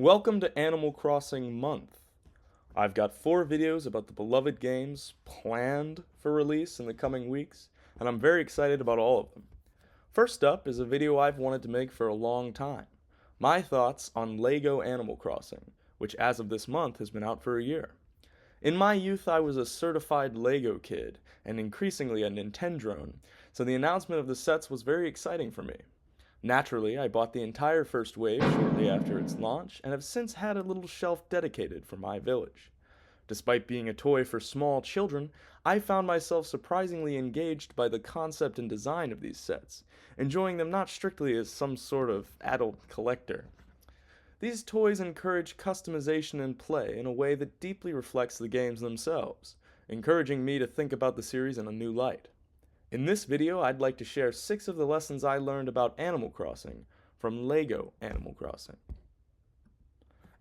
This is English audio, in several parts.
Welcome to Animal Crossing Month. I've got 4 videos about the beloved games planned for release in the coming weeks, and I'm very excited about all of them. First up is a video I've wanted to make for a long time. My thoughts on LEGO Animal Crossing, which as of this month has been out for a year. In my youth, I was a certified LEGO kid, and increasingly a Nintendrone, so the announcement of the sets was very exciting for me. Naturally, I bought the entire first wave shortly after its launch, and have since had a little shelf dedicated for my village. Despite being a toy for small children, I found myself surprisingly engaged by the concept and design of these sets, enjoying them not strictly as some sort of adult collector. These toys encourage customization and play in a way that deeply reflects the games themselves, encouraging me to think about the series in a new light. In this video, I'd like to share 6 of the lessons I learned about Animal Crossing from LEGO Animal Crossing.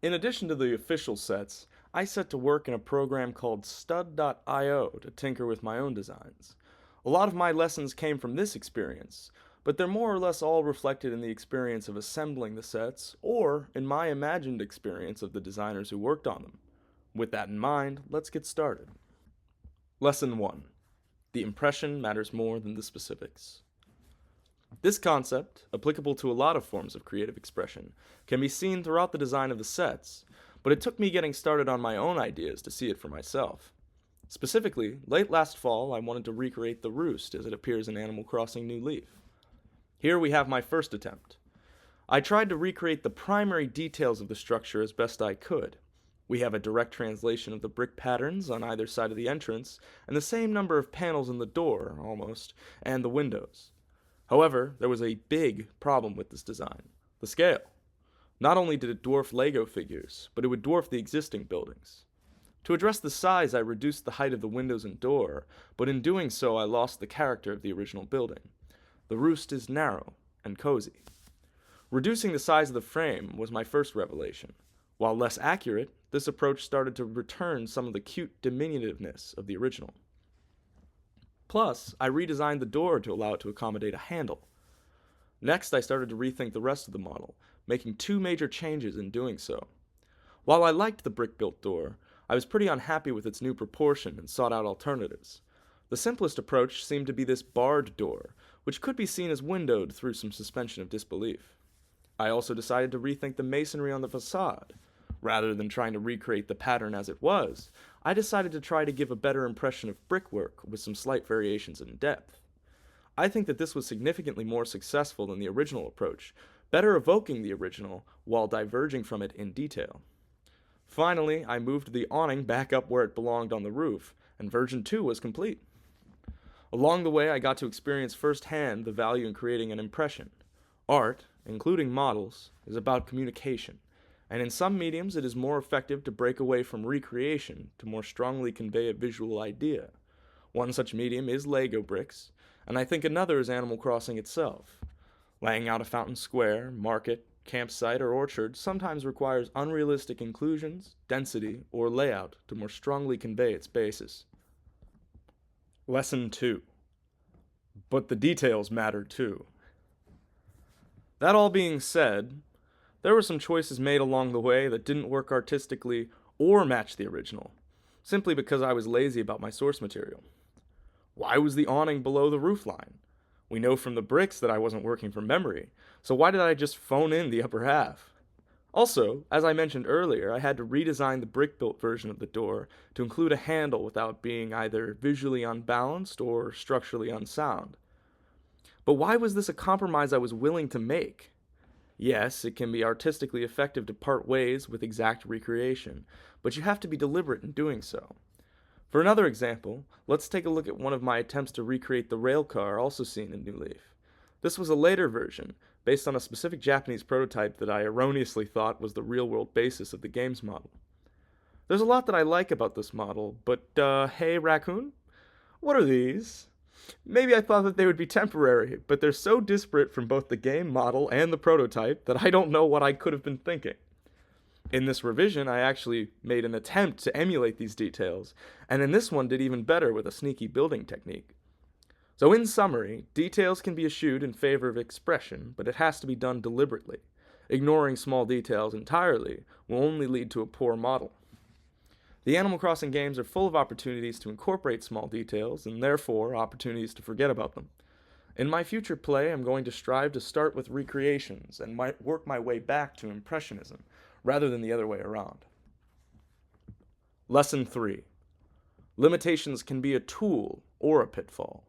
In addition to the official sets, I set to work in a program called Stud.io to tinker with my own designs. A lot of my lessons came from this experience, but they're more or less all reflected in the experience of assembling the sets, or in my imagined experience of the designers who worked on them. With that in mind, let's get started. Lesson 1. The impression matters more than the specifics. This concept, applicable to a lot of forms of creative expression, can be seen throughout the design of the sets, but it took me getting started on my own ideas to see it for myself. Specifically, late last fall, I wanted to recreate the roost as it appears in Animal Crossing New Leaf. Here we have my first attempt. I tried to recreate the primary details of the structure as best I could. We have a direct translation of the brick patterns on either side of the entrance, and the same number of panels in the door, almost, and the windows. However, there was a big problem with this design: the scale. Not only did it dwarf LEGO figures, but it would dwarf the existing buildings. To address the size, I reduced the height of the windows and door, but in doing so I lost the character of the original building. The roost is narrow and cozy. Reducing the size of the frame was my first revelation. While less accurate, this approach started to return some of the cute diminutiveness of the original. Plus, I redesigned the door to allow it to accommodate a handle. Next, I started to rethink the rest of the model, making 2 major changes in doing so. While I liked the brick-built door, I was pretty unhappy with its new proportion and sought out alternatives. The simplest approach seemed to be this barred door, which could be seen as windowed through some suspension of disbelief. I also decided to rethink the masonry on the facade. Rather than trying to recreate the pattern as it was, I decided to try to give a better impression of brickwork with some slight variations in depth. I think that this was significantly more successful than the original approach, better evoking the original while diverging from it in detail. Finally, I moved the awning back up where it belonged on the roof, and version 2 was complete. Along the way, I got to experience firsthand the value in creating an impression. Art, including models, is about communication, and in some mediums it is more effective to break away from recreation to more strongly convey a visual idea. One such medium is LEGO bricks, and I think another is Animal Crossing itself. Laying out a fountain square, market, campsite, or orchard sometimes requires unrealistic inclusions, density, or layout to more strongly convey its basis. Lesson 2. But the details matter too. That all being said, there were some choices made along the way that didn't work artistically or match the original, simply because I was lazy about my source material. Why was the awning below the roofline? We know from the bricks that I wasn't working from memory, so why did I just phone in the upper half? Also, as I mentioned earlier, I had to redesign the brick-built version of the door to include a handle without being either visually unbalanced or structurally unsound. But why was this a compromise I was willing to make? Yes, it can be artistically effective to part ways with exact recreation, but you have to be deliberate in doing so. For another example, let's take a look at one of my attempts to recreate the rail car also seen in New Leaf. This was a later version, based on a specific Japanese prototype that I erroneously thought was the real-world basis of the game's model. There's a lot that I like about this model, but hey raccoon? What are these? Maybe I thought that they would be temporary, but they're so disparate from both the game model and the prototype that I don't know what I could have been thinking. In this revision, I actually made an attempt to emulate these details, and in this one did even better with a sneaky building technique. So in summary, details can be eschewed in favor of expression, but it has to be done deliberately. Ignoring small details entirely will only lead to a poor model. The Animal Crossing games are full of opportunities to incorporate small details, and therefore opportunities to forget about them. In my future play, I'm going to strive to start with recreations and work my way back to Impressionism, rather than the other way around. Lesson 3. Limitations can be a tool or a pitfall.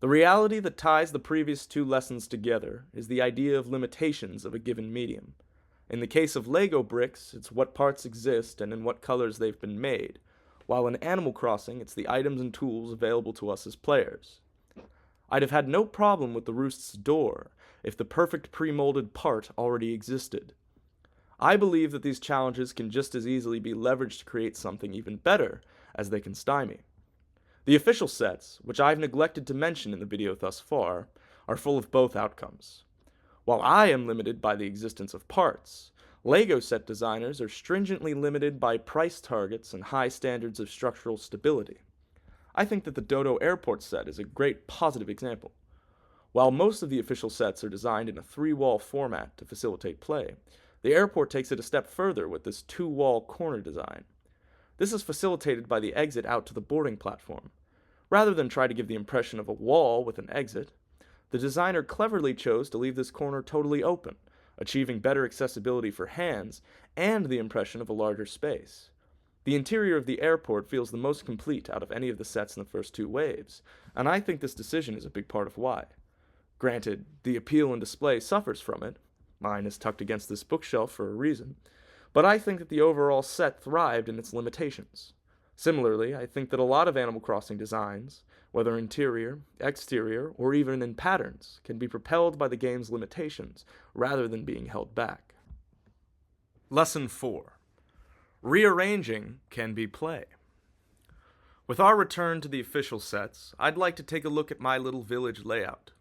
The reality that ties the previous two lessons together is the idea of limitations of a given medium. In the case of Lego bricks, it's what parts exist and in what colors they've been made, while in Animal Crossing, it's the items and tools available to us as players. I'd have had no problem with the roost's door if the perfect pre-molded part already existed. I believe that these challenges can just as easily be leveraged to create something even better as they can stymie. The official sets, which I've neglected to mention in the video thus far, are full of both outcomes. While I am limited by the existence of parts, LEGO set designers are stringently limited by price targets and high standards of structural stability. I think that the Dodo Airport set is a great positive example. While most of the official sets are designed in a 3-wall format to facilitate play, the airport takes it a step further with this 2-wall corner design. This is facilitated by the exit out to the boarding platform. Rather than try to give the impression of a wall with an exit, the designer cleverly chose to leave this corner totally open, achieving better accessibility for hands and the impression of a larger space. The interior of the airport feels the most complete out of any of the sets in the first 2 waves, and I think this decision is a big part of why. Granted, the appeal and display suffers from it. Mine is tucked against this bookshelf for a reason, but I think that the overall set thrived in its limitations. Similarly, I think that a lot of Animal Crossing designs, whether interior, exterior, or even in patterns, can be propelled by the game's limitations rather than being held back. Lesson 4. Rearranging can be play. With our return to the official sets, I'd like to take a look at my little village layout.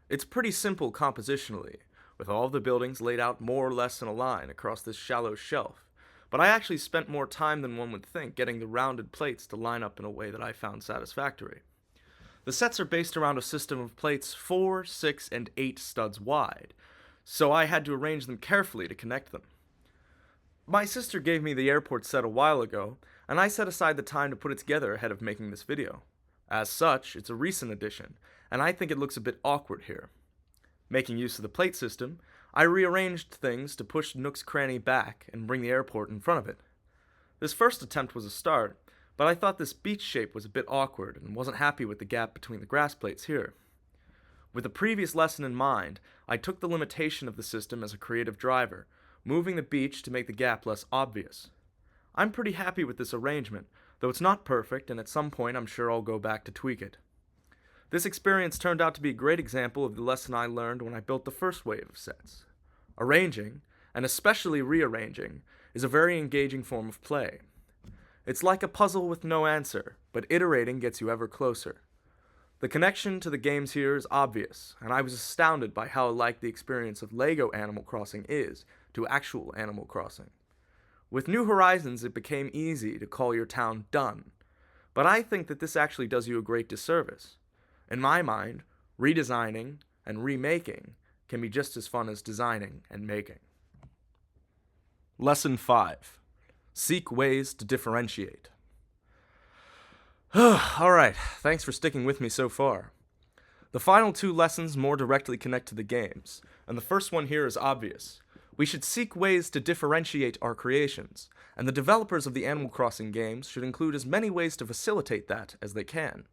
It's pretty simple compositionally, with all of the buildings laid out more or less in a line across this shallow shelf, but I actually spent more time than one would think getting the rounded plates to line up in a way that I found satisfactory. The sets are based around a system of plates 4, 6, and 8 studs wide, so I had to arrange them carefully to connect them. My sister gave me the airport set a while ago, and I set aside the time to put it together ahead of making this video. As such, it's a recent addition, and I think it looks a bit awkward here. Making use of the plate system, I rearranged things to push Nook's Cranny back and bring the airport in front of it. This first attempt was a start, but I thought this beach shape was a bit awkward and wasn't happy with the gap between the grass plates here. With the previous lesson in mind, I took the limitation of the system as a creative driver, moving the beach to make the gap less obvious. I'm pretty happy with this arrangement, though it's not perfect, and at some point I'm sure I'll go back to tweak it. This experience turned out to be a great example of the lesson I learned when I built the first wave of sets. Arranging, and especially rearranging, is a very engaging form of play. It's like a puzzle with no answer, but iterating gets you ever closer. The connection to the games here is obvious, and I was astounded by how alike the experience of LEGO Animal Crossing is to actual Animal Crossing. With New Horizons, it became easy to call your town done, but I think that this actually does you a great disservice. In my mind, redesigning and remaking can be just as fun as designing and making. Lesson 5. Seek ways to differentiate. Alright, thanks for sticking with me so far. The final 2 lessons more directly connect to the games, and the first one here is obvious. We should seek ways to differentiate our creations, and the developers of the Animal Crossing games should include as many ways to facilitate that as they can.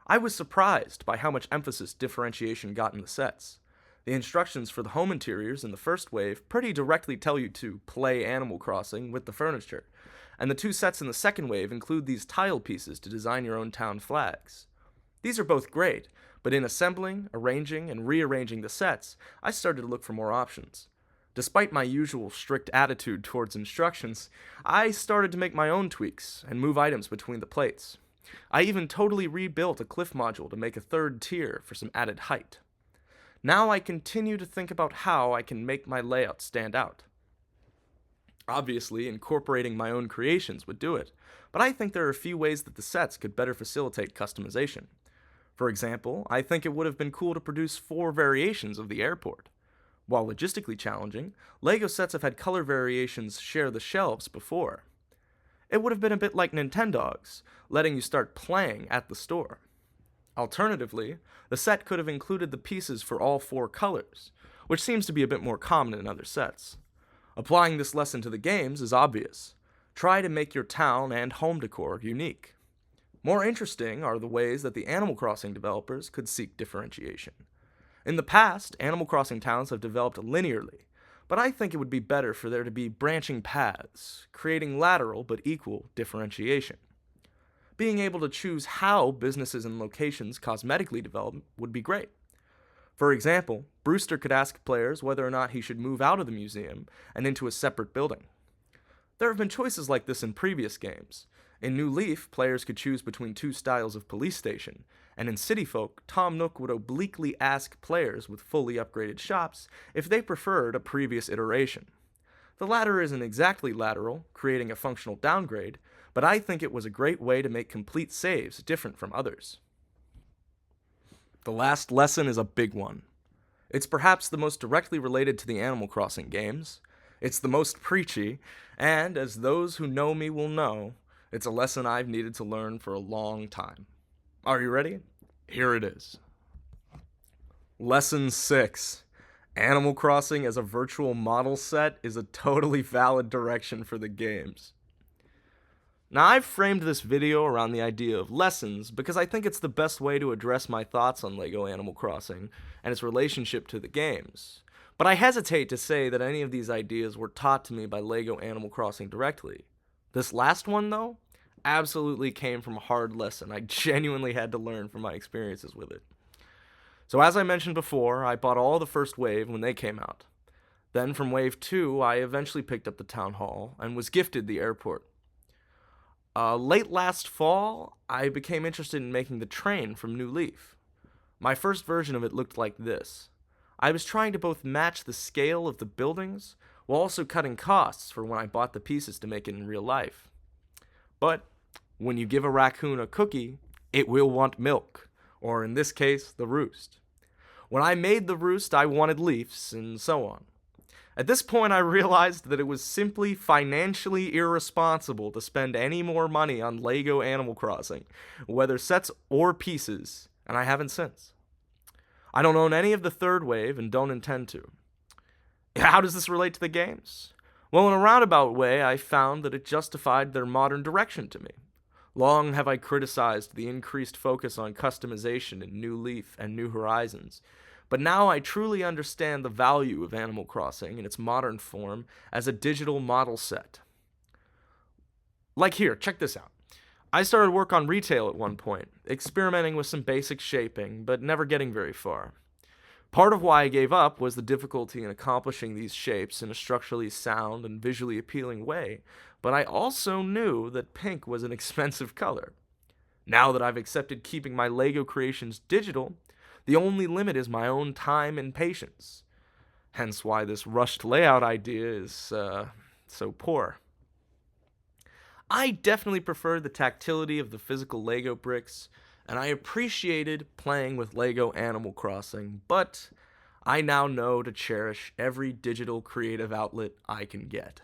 I was surprised by how much emphasis differentiation got in the sets. The instructions for the home interiors in the first wave pretty directly tell you to play Animal Crossing with the furniture, and the 2 sets in the second wave include these tile pieces to design your own town flags. These are both great, but in assembling, arranging, and rearranging the sets, I started to look for more options. Despite my usual strict attitude towards instructions, I started to make my own tweaks and move items between the plates. I even totally rebuilt a cliff module to make a 3rd tier for some added height. Now I continue to think about how I can make my layout stand out. Obviously, incorporating my own creations would do it, but I think there are a few ways that the sets could better facilitate customization. For example, I think it would have been cool to produce 4 variations of the airport. While logistically challenging, LEGO sets have had color variations share the shelves before. It would have been a bit like Nintendogs, letting you start playing at the store. Alternatively, the set could have included the pieces for all 4 colors, which seems to be a bit more common in other sets. Applying this lesson to the games is obvious. Try to make your town and home decor unique. More interesting are the ways that the Animal Crossing developers could seek differentiation. In the past, Animal Crossing towns have developed linearly, but I think it would be better for there to be branching paths, creating lateral but equal differentiation. Being able to choose how businesses and locations cosmetically develop would be great. For example, Brewster could ask players whether or not he should move out of the museum and into a separate building. There have been choices like this in previous games. In New Leaf, players could choose between 2 styles of police station, and in City Folk, Tom Nook would obliquely ask players with fully upgraded shops if they preferred a previous iteration. The latter isn't exactly lateral, creating a functional downgrade, but I think it was a great way to make complete saves different from others. The last lesson is a big one. It's perhaps the most directly related to the Animal Crossing games. It's the most preachy, and as those who know me will know, it's a lesson I've needed to learn for a long time. Are you ready? Here it is. Lesson 6. Animal Crossing as a virtual model set is a totally valid direction for the games. Now, I've framed this video around the idea of lessons because I think it's the best way to address my thoughts on LEGO Animal Crossing and its relationship to the games. But I hesitate to say that any of these ideas were taught to me by LEGO Animal Crossing directly. This last one, though, absolutely came from a hard lesson I genuinely had to learn from my experiences with it. So as I mentioned before, I bought all the first wave when they came out. Then from wave 2, I eventually picked up the town hall and was gifted the airport. Late last fall, I became interested in making the train from New Leaf. My first version of it looked like this. I was trying to both match the scale of the buildings while also cutting costs for when I bought the pieces to make it in real life. But when you give a raccoon a cookie, it will want milk, or in this case, the roost. When I made the roost, I wanted leaves, and so on. At this point, I realized that it was simply financially irresponsible to spend any more money on LEGO Animal Crossing, whether sets or pieces, and I haven't since. I don't own any of the third wave and don't intend to. How does this relate to the games? Well, in a roundabout way, I found that it justified their modern direction to me. Long have I criticized the increased focus on customization in New Leaf and New Horizons, but now I truly understand the value of Animal Crossing in its modern form as a digital model set. Like here, check this out. I started work on retail at one point, experimenting with some basic shaping, but never getting very far. Part of why I gave up was the difficulty in accomplishing these shapes in a structurally sound and visually appealing way, but I also knew that pink was an expensive color. Now that I've accepted keeping my LEGO creations digital, the only limit is my own time and patience. Hence why this rushed layout idea is so poor. I definitely prefer the tactility of the physical LEGO bricks, and I appreciated playing with LEGO Animal Crossing, but I now know to cherish every digital creative outlet I can get.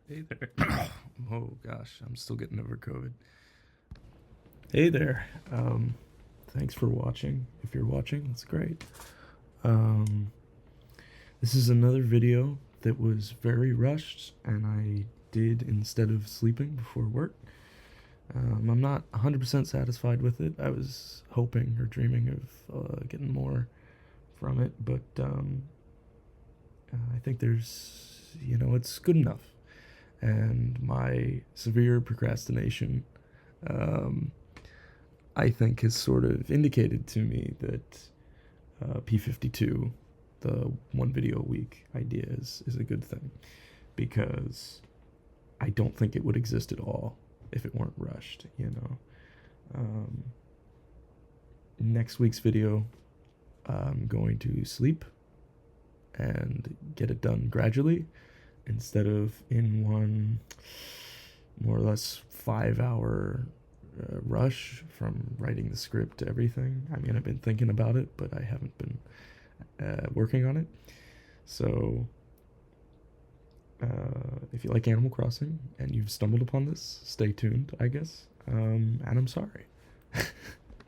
Hey there. Oh gosh, I'm still getting over COVID. Hey there. Thanks for watching. If you're watching, that's great. This is another video that was very rushed, and I did instead of sleeping before work. I'm not 100% satisfied with it. I was hoping or dreaming of getting more from it, but I think it's good enough. And my severe procrastination, I think, has sort of indicated to me that P52, the one video a week idea, is a good thing, because I don't think it would exist at all if it weren't rushed, Next week's video, I'm going to sleep and get it done gradually, instead of in one more or less 5-hour rush from writing the script to everything. I mean, I've been thinking about it, but I haven't been working on it. So, if you like Animal Crossing and you've stumbled upon this, stay tuned, I guess. And I'm sorry.